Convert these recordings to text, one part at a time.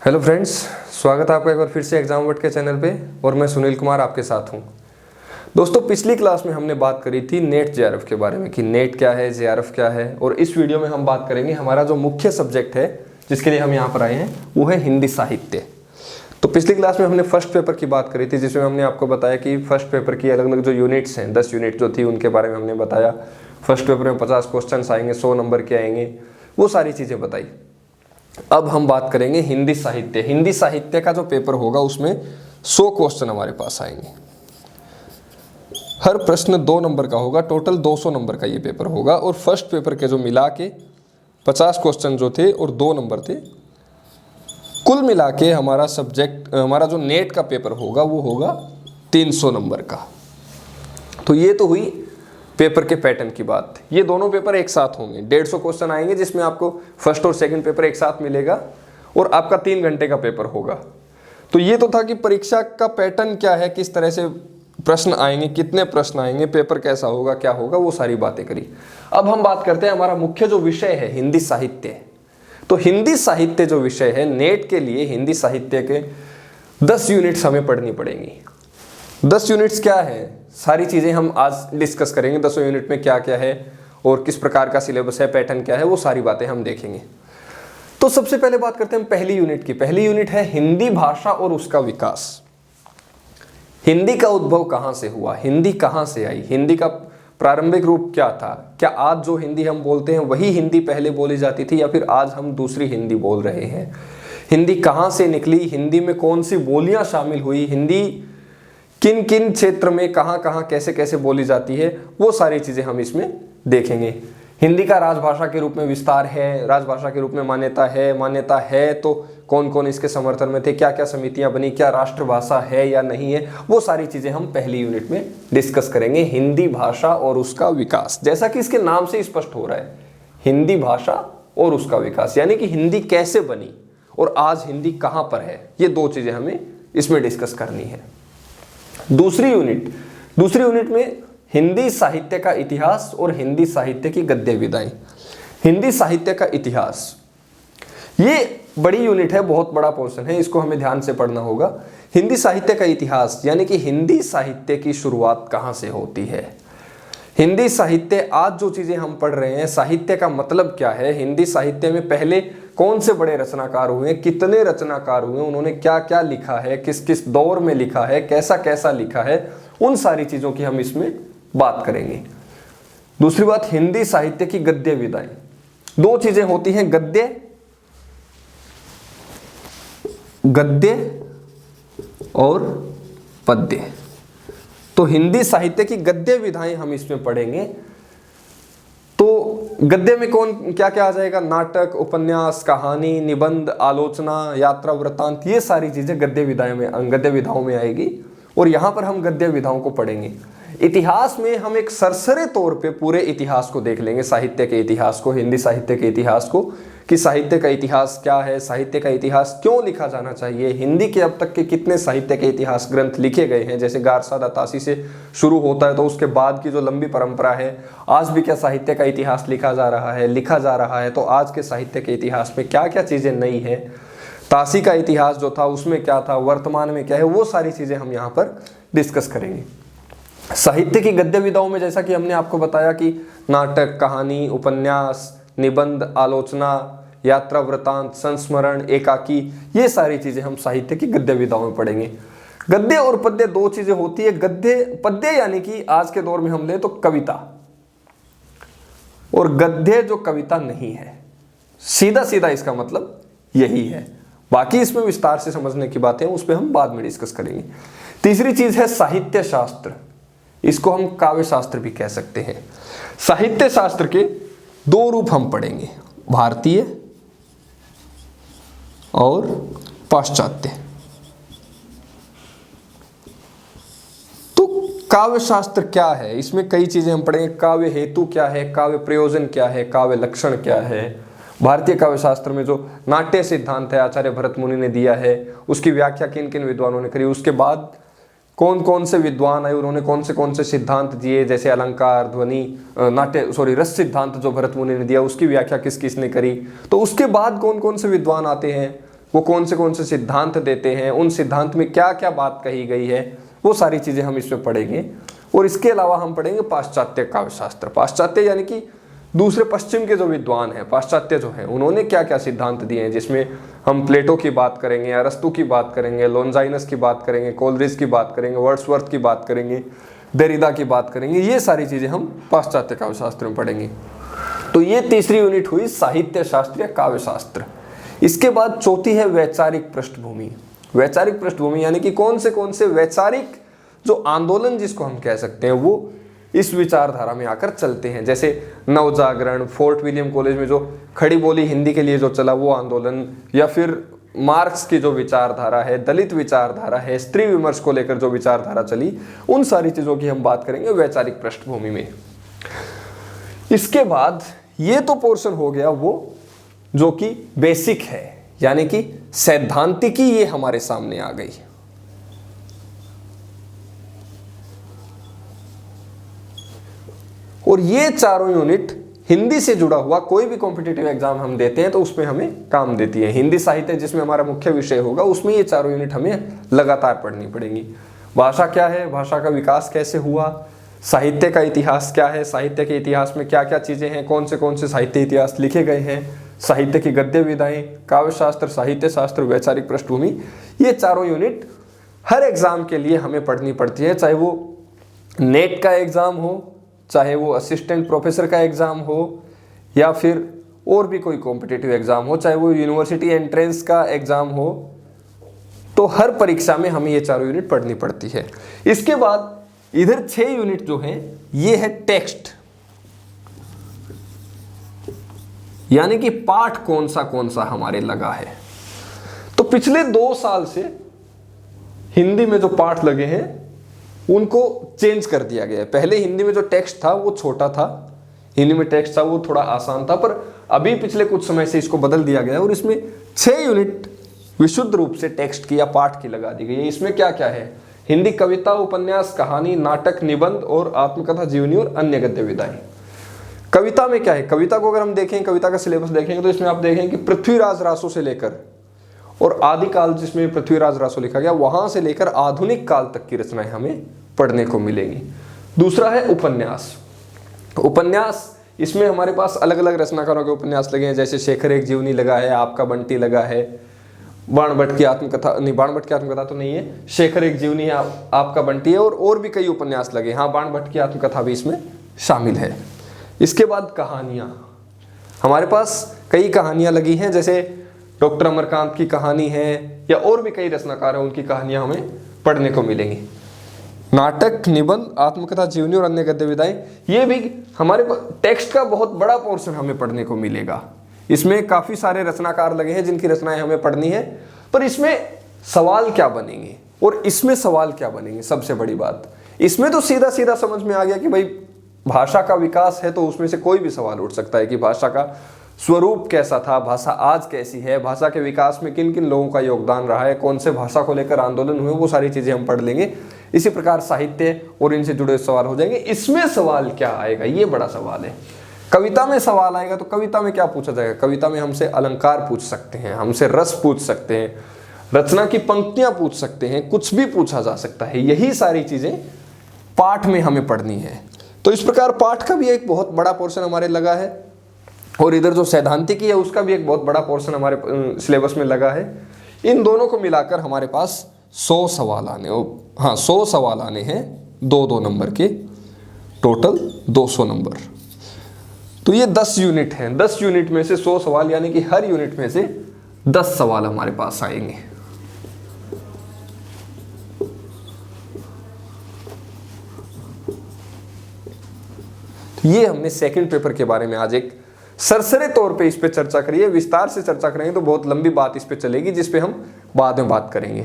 Hello friends, स्वागत है आपका एक बार फिर से एग्जाम वर्ड के चैनल पे और मैं सुनील कुमार आपके साथ हूँ। दोस्तों, पिछली क्लास में हमने बात करी थी नेट जेआरएफ के बारे में कि नेट क्या है, जेआरएफ क्या है, और इस वीडियो में हम बात करेंगे हमारा जो मुख्य सब्जेक्ट है जिसके लिए हम यहाँ पर आए हैं वो है हिंदी साहित्य। तो पिछली क्लास में हमने फर्स्ट पेपर की बात करी थी जिसमें हमने आपको बताया कि फर्स्ट पेपर की अलग अलग जो यूनिट्स हैं 10 यूनिट जो थी उनके बारे में हमने बताया। फर्स्ट पेपर में 50 क्वेश्चन आएंगे, 100 नंबर के आएंगे, वो सारी चीज़ें बताई। अब हम बात करेंगे हिंदी साहित्य। हिंदी साहित्य का जो पेपर होगा उसमें 100 क्वेश्चन हमारे पास आएंगे। हर प्रश्न 2 नंबर का होगा, टोटल 200 नंबर का ये पेपर होगा। और फर्स्ट पेपर के जो मिला के 50 क्वेश्चन जो थे और 2 नंबर थे, कुल मिला के हमारा सब्जेक्ट, हमारा जो नेट का पेपर होगा वो होगा 300 नंबर का। तो ये तो हुई पेपर के पैटर्न की बात। ये दोनों पेपर एक साथ होंगे, 150 क्वेश्चन आएंगे जिसमें आपको फर्स्ट और सेकंड पेपर एक साथ मिलेगा और आपका 3 घंटे का पेपर होगा। तो ये तो था कि परीक्षा का पैटर्न क्या है, किस तरह से प्रश्न आएंगे, कितने प्रश्न आएंगे, पेपर कैसा होगा, क्या होगा, वो सारी बातें करी। अब हम बात करते हैं हमारा मुख्य जो विषय है हिंदी साहित्य। तो हिंदी साहित्य जो विषय है, नेट के लिए हिंदी साहित्य के 10 यूनिट्स हमें पढ़नी पड़ेंगी। 10 यूनिट्स क्या है, सारी चीज़ें हम आज डिस्कस करेंगे। 10 यूनिट में क्या क्या है और किस प्रकार का सिलेबस है, पैटर्न क्या है, वो सारी बातें हम देखेंगे। तो सबसे पहले बात करते हैं पहली यूनिट की। पहली यूनिट है हिंदी भाषा और उसका विकास। हिंदी का उद्भव कहाँ से हुआ, हिंदी कहाँ से आई, हिंदी का प्रारंभिक रूप क्या था, क्या आज जो हिंदी हम बोलते हैं वही हिंदी पहले बोली जाती थी या फिर आज हम दूसरी हिंदी बोल रहे हैं, हिंदी कहाँ से निकली, हिंदी में कौन सी बोलियां शामिल हुई, हिंदी किन किन क्षेत्र में कहाँ कहाँ कैसे कैसे बोली जाती है, वो सारी चीज़ें हम इसमें देखेंगे। हिंदी का राजभाषा के रूप में विस्तार है, राजभाषा के रूप में मान्यता है तो कौन कौन इसके समर्थन में थे, क्या क्या समितियां बनी, क्या राष्ट्रभाषा है या नहीं है, वो सारी चीज़ें हम पहली यूनिट में डिस्कस करेंगे। हिंदी भाषा और उसका विकास, जैसा कि इसके नाम से स्पष्ट हो रहा है, हिंदी भाषा और उसका विकास, यानी कि हिंदी कैसे बनी और आज हिंदी कहाँ पर है, ये 2 चीज़ें हमें इसमें डिस्कस करनी है। दूसरी यूनिट में हिंदी साहित्य का इतिहास और हिंदी साहित्य की गद्य विधाएं। हिंदी साहित्य का इतिहास, ये बड़ी यूनिट है, बहुत बड़ा पोर्शन है, इसको हमें ध्यान से पढ़ना होगा। हिंदी साहित्य का इतिहास यानी कि हिंदी साहित्य की शुरुआत कहाँ से होती है, हिंदी साहित्य, आज जो चीज़ें हम पढ़ रहे हैं, साहित्य का मतलब क्या है, हिंदी साहित्य में पहले कौन से बड़े रचनाकार हुए, कितने रचनाकार हुए, उन्होंने क्या क्या लिखा है, किस किस दौर में लिखा है, कैसा कैसा लिखा है, उन सारी चीज़ों की हम इसमें बात करेंगे। दूसरी बात, हिंदी साहित्य की गद्य विधाएं। 2 चीज़ें होती हैं, गद्य और पद्य। तो हिंदी साहित्य की गद्य विधाएं हम इसमें पढ़ेंगे। तो गद्य में कौन क्या क्या आ जाएगा, नाटक, उपन्यास, कहानी, निबंध, आलोचना, यात्रा, वृत्तांत, ये सारी चीजें गद्य विधाओं में आएगी और यहाँ पर हम गद्य विधाओं को पढ़ेंगे। इतिहास में हम एक सरसरे तौर पे पूरे इतिहास को देख लेंगे, साहित्य के इतिहास को, हिंदी साहित्य के इतिहास को, कि साहित्य का इतिहास क्या है, साहित्य का इतिहास क्यों लिखा जाना चाहिए, हिंदी के अब तक के कितने साहित्य के इतिहास ग्रंथ लिखे गए हैं, जैसे गारसा दातासी से शुरू होता है तो उसके बाद की जो लंबी परंपरा है, आज भी क्या साहित्य का इतिहास लिखा जा रहा है, तो आज के साहित्य के इतिहास में क्या क्या चीज़ें नई है, तासी का इतिहास जो था उसमें क्या था, वर्तमान में क्या है, वो सारी चीज़ें हम यहाँ पर डिस्कस करेंगे। साहित्य की गद्य विधाओं में जैसा कि हमने आपको बताया कि नाटक, कहानी, उपन्यास, निबंध, आलोचना, यात्रा, वृत्तांत, संस्मरण, एकाकी, ये सारी चीजें हम साहित्य की गद्य विधाओं में पढ़ेंगे। गद्य और पद्य 2 चीजें होती है। पद्य यानी कि आज के दौर में हम ले तो कविता, और गद्य जो कविता नहीं है, सीधा सीधा इसका मतलब यही है। बाकी इसमें विस्तार से समझने की बातें उस पर हम बाद में डिस्कस करेंगे। तीसरी चीज है साहित्य शास्त्र, इसको हम काव्य शास्त्र भी कह सकते हैं। साहित्य शास्त्र के 2 रूप हम पढ़ेंगे, भारतीय और पाश्चात्य। तो काव्य शास्त्र क्या है, इसमें कई चीजें हम पढ़ेंगे। काव्य हेतु क्या है, काव्य प्रयोजन क्या है, काव्य लक्षण क्या है। भारतीय काव्य शास्त्र में जो नाट्य सिद्धांत है आचार्य भरत मुनि ने दिया है, उसकी व्याख्या किन किन विद्वानों ने करी, उसके बाद कौन कौन से विद्वान आए, उन्होंने कौन से सिद्धांत दिए, जैसे अलंकार, ध्वनि, रस सिद्धांत जो भरत मुनि ने दिया, उसकी व्याख्या किस किस ने करी। तो उसके बाद कौन कौन से विद्वान आते हैं, वो कौन से सिद्धांत देते हैं, उन सिद्धांत में क्या क्या बात कही गई है, वो सारी चीज़ें हम इसमें पढ़ेंगे। और इसके अलावा हम पढ़ेंगे पाश्चात्य काव्यशास्त्र। पाश्चात्य यानी कि दूसरे पश्चिम के जो विद्वान हैं, पाश्चात्य जो हैं, उन्होंने क्या क्या सिद्धांत दिए हैं, जिसमें हम प्लेटो की बात करेंगे, अरस्तु की बात करेंगे, लोनजाइनस की बात करेंगे, कोलरिज की बात करेंगे, वर्ड्सवर्थ की बात करेंगे, देरिदा की बात करेंगे। ये सारी चीज़ें हम पाश्चात्य काव्यशास्त्र में पढ़ेंगे। तो ये तीसरी यूनिट हुई साहित्य शास्त्र या काव्यशास्त्र। इसके बाद चौथी है वैचारिक पृष्ठभूमि। वैचारिक पृष्ठभूमि यानी कि कौन से वैचारिक जो आंदोलन जिसको हम कह सकते हैं वो इस विचारधारा में आकर चलते हैं। जैसे नवजागरण, फोर्ट विलियम कॉलेज में जो खड़ी बोली हिंदी के लिए जो चला वो आंदोलन, या फिर मार्क्स की जो विचारधारा है, दलित विचारधारा है, स्त्री विमर्श को लेकर जो विचारधारा चली, उन सारी चीज़ों की हम बात करेंगे वैचारिक पृष्ठभूमि में। इसके बाद ये तो पोर्शन हो गया वो जो कि बेसिक है, यानी कि सैद्धांतिकी, ये हमारे सामने आ गई। और ये चारों यूनिट हिंदी से जुड़ा हुआ कोई भी कॉम्पिटिटिव एग्जाम हम देते हैं तो उसमें हमें काम देती है। हिंदी साहित्य जिसमें हमारा मुख्य विषय होगा, उसमें ये चारों यूनिट हमें लगातार पढ़नी पड़ेंगी। भाषा क्या है, भाषा का विकास कैसे हुआ, साहित्य का इतिहास क्या है, साहित्य के इतिहास में क्या क्या चीज़ें हैं, कौन से साहित्य इतिहास लिखे गए हैं, साहित्य की गद्य विधाएं, काव्यशास्त्र, साहित्य शास्त्र, वैचारिक पृष्ठभूमि, ये चारों यूनिट हर एग्जाम के लिए हमें पढ़नी पड़ती है। चाहे वो नेट का एग्ज़ाम हो, चाहे वो असिस्टेंट प्रोफेसर का एग्ज़ाम हो, या फिर और भी कोई कॉम्पिटिटिव एग्ज़ाम हो, चाहे वो यूनिवर्सिटी एंट्रेंस का एग्ज़ाम हो, तो हर परीक्षा में हमें ये चारों यूनिट पढ़नी पड़ती है। इसके बाद इधर 6 यूनिट जो है ये है टेक्स्ट, यानी कि पाठ कौन सा हमारे लगा है। तो पिछले 2 साल से हिंदी में जो पाठ लगे हैं उनको चेंज कर दिया गया है। पहले हिंदी में जो टेक्स्ट था वो छोटा था, हिंदी में टेक्स्ट था वो थोड़ा आसान था, पर अभी पिछले कुछ समय से इसको बदल दिया गया है और इसमें 6 यूनिट विशुद्ध रूप से टेक्स्ट की या पाठ की लगा दी गई है। इसमें क्या क्या है, हिंदी कविता, उपन्यास, कहानी, नाटक, निबंध और आत्मकथा, जीवनी और अन्य गद्य विधाएं। कविता में क्या है, कविता को अगर हम देखें, कविता का सिलेबस देखेंगे तो इसमें आप देखेंगे कि पृथ्वीराज रासो से लेकर और आदिकाल जिसमें पृथ्वीराज रासो लिखा गया, वहां से लेकर आधुनिक काल तक की रचनाएं हमें पढ़ने को मिलेंगी। दूसरा है उपन्यास। उपन्यास, इसमें हमारे पास अलग अलग रचनाकारों के उपन्यास लगे हैं, जैसे शेखर एक जीवनी लगा है, आपका बंटी लगा है, बाणभट्ट की आत्मकथा, नहीं बाणभट्ट की आत्मकथा तो नहीं है, शेखर एक जीवनी है, आपका बंटी है, और भी कई उपन्यास लगे। हाँ, बाणभट्ट की आत्मकथा भी इसमें शामिल है। इसके बाद कहानियाँ, हमारे पास कई कहानियाँ लगी हैं, जैसे डॉक्टर अमरकांत की कहानी है, या और भी कई रचनाकार हैं, उनकी कहानियाँ हमें पढ़ने को मिलेंगी। नाटक, निबंध, आत्मकथा, जीवनी और अन्य गद्य विधाएं, ये भी हमारे टेक्स्ट का बहुत बड़ा पोर्शन हमें पढ़ने को मिलेगा। इसमें काफ़ी सारे रचनाकार लगे हैं जिनकी रचनाएं हमें पढ़नी है, पर इसमें सवाल क्या बनेंगे और इसमें सवाल क्या बनेंगे, सबसे बड़ी बात इसमें तो सीधा सीधा समझ में आ गया कि भाई भाषा का विकास है तो उसमें से कोई भी सवाल उठ सकता है कि भाषा का स्वरूप कैसा था, भाषा आज कैसी है, भाषा के विकास में किन किन लोगों का योगदान रहा है, कौन से भाषा को लेकर आंदोलन हुए, वो सारी चीज़ें हम पढ़ लेंगे। इसी प्रकार साहित्य और इनसे जुड़े सवाल हो जाएंगे। इसमें सवाल क्या आएगा, ये बड़ा सवाल है। कविता में सवाल आएगा तो कविता में क्या पूछा जाएगा, कविता में हमसे अलंकार पूछ सकते हैं, हमसे रस पूछ सकते हैं, रचना की पंक्तियां पूछ सकते हैं, कुछ भी पूछा जा सकता है। यही सारी चीज़ें पाठ में हमें पढ़नी है। तो इस प्रकार पाठ का भी एक बहुत बड़ा पोर्शन हमारे लगा है, और इधर जो सैद्धांतिकी है उसका भी एक बहुत बड़ा पोर्शन हमारे सिलेबस में लगा है। इन दोनों को मिलाकर हमारे पास 100 सवाल आने, हाँ 100 सवाल आने हैं, 2-2 नंबर के, टोटल 200 नंबर। तो ये 10 यूनिट हैं, 10 यूनिट में से 100 सवाल, यानी कि हर यूनिट में से 10 सवाल हमारे पास आएंगे। तो ये हमने सेकंड पेपर के बारे में आज एक सरसरे तौर पे इस पे चर्चा करी है। विस्तार से चर्चा करेंगे तो बहुत लंबी बात इस पे चलेगी, जिस पे हम बाद में बात करेंगे।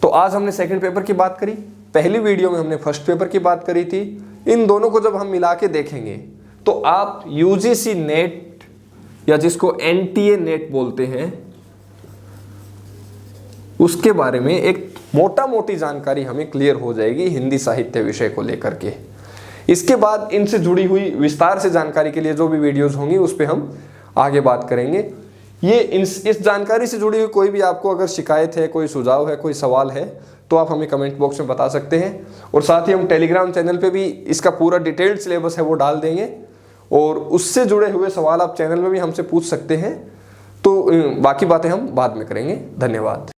तो आज हमने सेकंड पेपर की बात करी, पहली वीडियो में हमने फर्स्ट पेपर की बात करी थी। इन दोनों को जब हम मिला के देखेंगे तो आप यूजीसी नेट या जिसको एनटीए नेट बोलते हैं उसके बारे में एक मोटा मोटी जानकारी हमें क्लियर हो जाएगी हिंदी साहित्य विषय को लेकर के। इसके बाद इनसे जुड़ी हुई विस्तार से जानकारी के लिए जो भी वीडियोस होंगी उस पर हम आगे बात करेंगे। ये इस जानकारी से जुड़ी हुई कोई भी आपको अगर शिकायत है, कोई सुझाव है, कोई सवाल है तो आप हमें कमेंट बॉक्स में बता सकते हैं। और साथ ही हम टेलीग्राम चैनल पे भी इसका पूरा डिटेल्ड सिलेबस है वो डाल देंगे, और उससे जुड़े हुए सवाल आप चैनल में भी हमसे पूछ सकते हैं। तो बाकी बातें हम बाद में करेंगे। धन्यवाद।